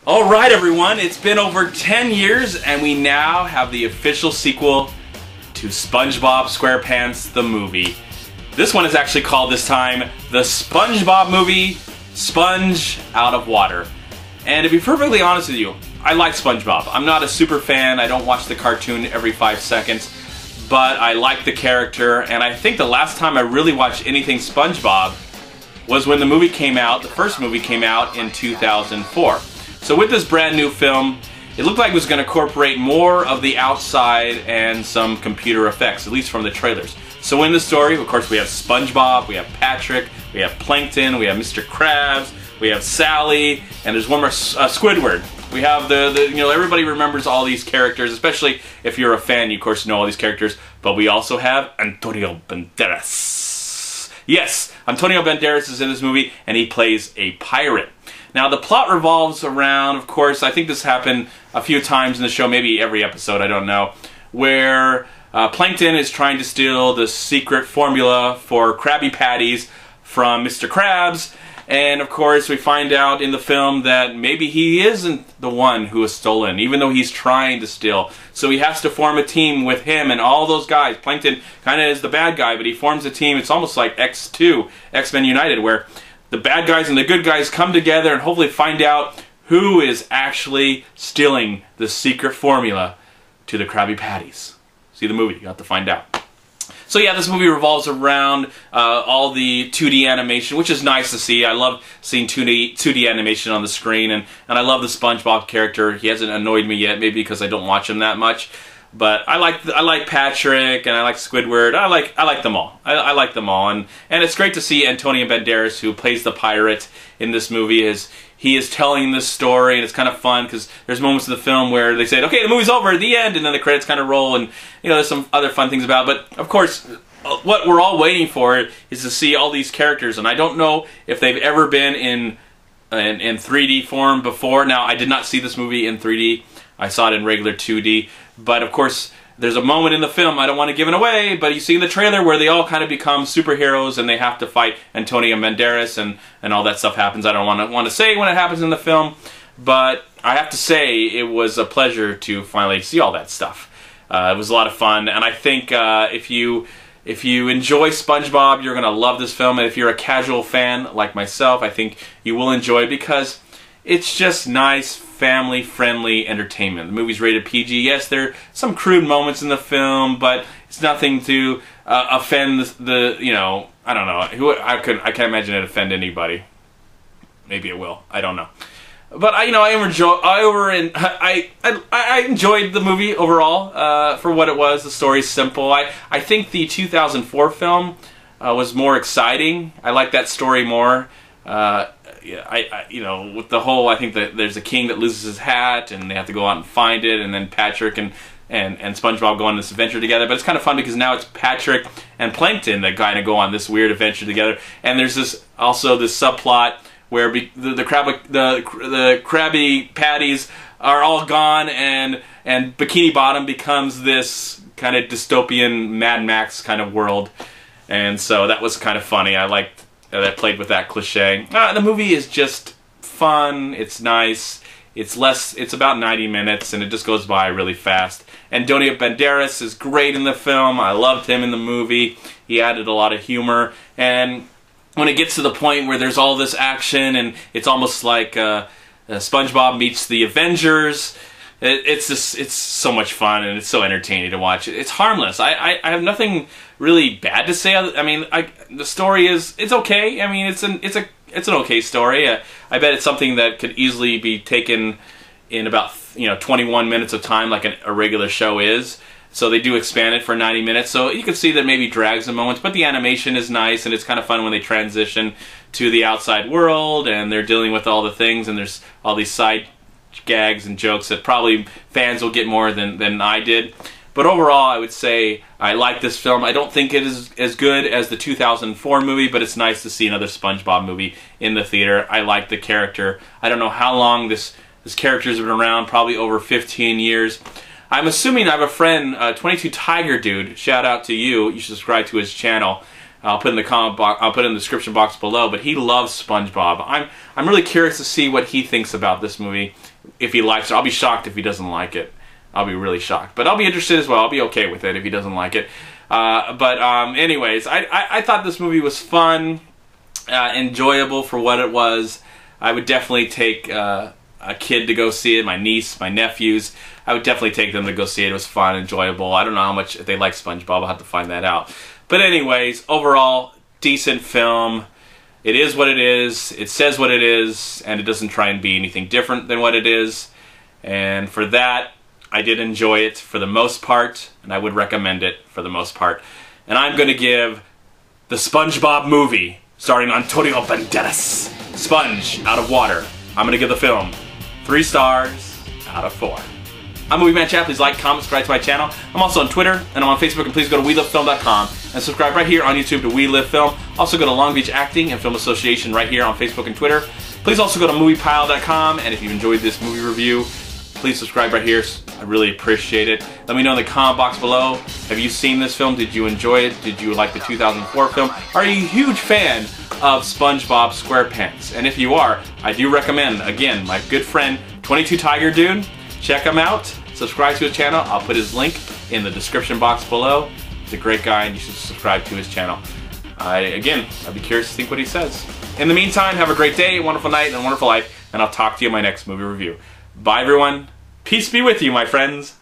Alright everyone, it's been over 10 years and we now have the official sequel to SpongeBob SquarePants the movie. This one is actually called this time the SpongeBob movie, Sponge Out of Water. And to be perfectly honest with you, I like SpongeBob. I'm not a super fan, I don't watch the cartoon every 5 seconds, but I like the character, and I think the last time I really watched anything SpongeBob was when the movie came out, the first movie came out in 2004. So with this brand new film, it looked like it was going to incorporate more of the outside and some computer effects, at least from the trailers. So in the story, of course, we have SpongeBob, we have Patrick, we have Plankton, we have Mr. Krabs, we have Sally, and there's one more, Squidward. We have everybody remembers all these characters, especially if you're a fan, you of course know all these characters, but we also have Antonio Banderas. Yes, Antonio Banderas is in this movie, and he plays a pirate. Now, the plot revolves around, of course, I think this happened a few times in the show, maybe every episode, I don't know, where Plankton is trying to steal the secret formula for Krabby Patties from Mr. Krabs, and of course we find out in the film that maybe he isn't the one who has stolen, even though he's trying to steal. So he has to form a team with him and all those guys. Plankton kind of is the bad guy, but he forms a team. It's almost like X2, X-Men United, where the bad guys and the good guys come together and hopefully find out who is actually stealing the secret formula to the Krabby Patties. See the movie, you have to find out. So yeah, this movie revolves around all the 2D animation, which is nice to see. I love seeing 2D animation on the screen, and I love the SpongeBob character. He hasn't annoyed me yet, maybe because I don't watch him that much. But I like Patrick, and I like Squidward. I like them all. I like them all, and it's great to see Antonio Banderas, who plays the pirate in this movie. He is telling this story, and it's kind of fun because there's moments in the film where they say, "Okay, the movie's over," at the end, and then the credits kind of roll, and there's some other fun things about it. But of course, what we're all waiting for is to see all these characters, and I don't know if they've ever been in 3D form before. Now, I did not see this movie in 3D. I saw it in regular 2D. But of course, there's a moment in the film, I don't want to give it away, but you see in the trailer where they all kind of become superheroes and they have to fight Antonio Banderas and all that stuff happens. I don't want to say when it happens in the film, but I have to say it was a pleasure to finally see all that stuff. It was a lot of fun, and I think if you enjoy SpongeBob, you're going to love this film, and if you're a casual fan like myself, I think you will enjoy it because it's just nice, family-friendly entertainment. The movie's rated PG. Yes, there are some crude moments in the film, but it's nothing to offend I don't know. I can't imagine it offend anybody. Maybe it will. I don't know. But I enjoyed the movie overall for what it was. The story's simple. I think the 2004 film was more exciting. I like that story more. With the whole, I think that there's a king that loses his hat and they have to go out and find it, and then Patrick and SpongeBob go on this adventure together. But it's kind of fun because now it's Patrick and Plankton that kind of go on this weird adventure together. And there's also this subplot where the Krabby Patties are all gone, and Bikini Bottom becomes this kind of dystopian Mad Max kind of world. And so that was kind of funny. I liked that played with that cliche. The movie is just fun, it's nice, it's about 90 minutes, and it just goes by really fast. Antonio Banderas is great in the film. I loved him in the movie. He added a lot of humor, and when it gets to the point where there's all this action, and it's almost like SpongeBob meets the Avengers, it's so much fun, and it's so entertaining to watch. It's harmless. I have nothing really bad to say. I mean, the story it's okay. I mean, it's an okay story. I bet it's something that could easily be taken in about 21 minutes of time, like a regular show is. So they do expand it for 90 minutes. So you can see that maybe drags some moments, but the animation is nice, and it's kind of fun when they transition to the outside world and they're dealing with all the things, and there's all these side gags and jokes that probably fans will get more than I did. But overall, I would say I like this film. I don't think it is as good as the 2004 movie, but it's nice to see another SpongeBob movie in the theater. I like the character. I don't know how long this character's been around, probably over 15 years. I'm assuming I have a friend, 22 Tiger Dude, shout out to you. You should subscribe to his channel. I'll put in the I'll put in the description box below. But he loves SpongeBob. I'm really curious to see what he thinks about this movie. If he likes it, I'll be shocked if he doesn't like it. I'll be really shocked. But I'll be interested as well. I'll be okay with it if he doesn't like it. Anyways, I thought this movie was fun, enjoyable for what it was. I would definitely take a kid to go see it, my niece, my nephews. I would definitely take them to go see it. It was fun, enjoyable. I don't know how much, if they like SpongeBob, I'll have to find that out. But anyways, overall, decent film. It is what it is. It says what it is, and it doesn't try and be anything different than what it is. And for that, I did enjoy it for the most part, and I would recommend it for the most part. And I'm going to give the SpongeBob movie, starring Antonio Banderas, Sponge, out of water. I'm going to give the film 3 stars out of 4. I'm MovieManCHAD. Please like, comment, subscribe to my channel. I'm also on Twitter, and I'm on Facebook, and please go to WeLiveFilm.com and subscribe right here on YouTube to We Live Film. Also go to Long Beach Acting and Film Association right here on Facebook and Twitter. Please also go to MoviePile.com, and if you enjoyed this movie review, please subscribe right here. I really appreciate it. Let me know in the comment box below. Have you seen this film? Did you enjoy it? Did you like the 2004 film? Are you a huge fan of SpongeBob SquarePants? And if you are, I do recommend, again, my good friend 22 Tiger Dude. Check him out. Subscribe to his channel. I'll put his link in the description box below. He's a great guy, and you should subscribe to his channel. I'd be curious to think what he says. In the meantime, have a great day, a wonderful night, and a wonderful life, and I'll talk to you in my next movie review. Bye, everyone. Peace be with you, my friends.